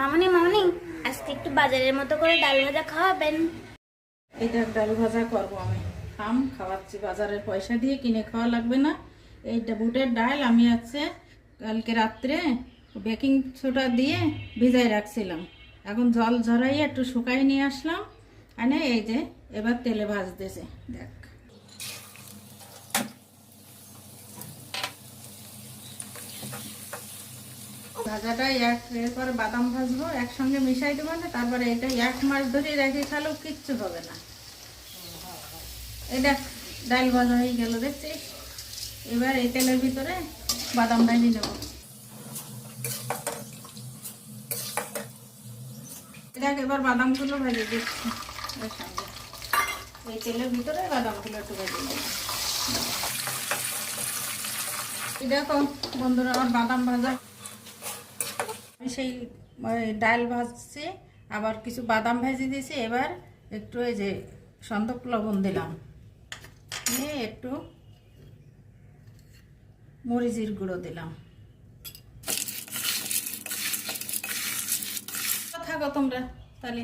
মামনি মামনি, আজকে একটু বাজারের মতো করে ডাল ভাজা খাওয়াবেন। এটা ডাল ভাজা করবো আমি। খাওয়াচ্ছি, বাজারের পয়সা দিয়ে কিনে খাওয়া লাগবে না। এইটা বুটের ডাল আমি কালকে রাত্রে বেকিং সোডা দিয়ে ভিজাই রাখছিলাম। এখন জল ঝরাইয়ে একটু শুকাই নিয়ে আসলাম, আনে এই যে এবার তেলে ভাজতেছে। দেখ, ভাজাটা এরপর বাদাম ভাজবো, একসঙ্গে মিশাই দেবো না। তারপরে এটা 1 মাস ধরে রেখে খালেও কিচ্ছু হবে না। এই দেখ, ডাল ভাজা হয়ে গেল, দেখছিস? এবার এই তেলের ভিতরে বাদাম ভেজে নেব। দেখ, এবার বাদামগুলো ভেজে দিচ্ছি এর সঙ্গে। এই তেলের ভিতরে বাদামগুলো একটু ভেজে নেব। দেখো বন্ধুরা, আমার বাদাম ভাজা, আমি সেই ডাল ভাজছি, আবার কিছু বাদাম ভেজে দিয়েছি। এবার একটু এই যে সন্দক লবণ দিলাম, দিয়ে একটু মরিচের গুঁড়ো দিলাম। থাকো তোমরা তাহলে।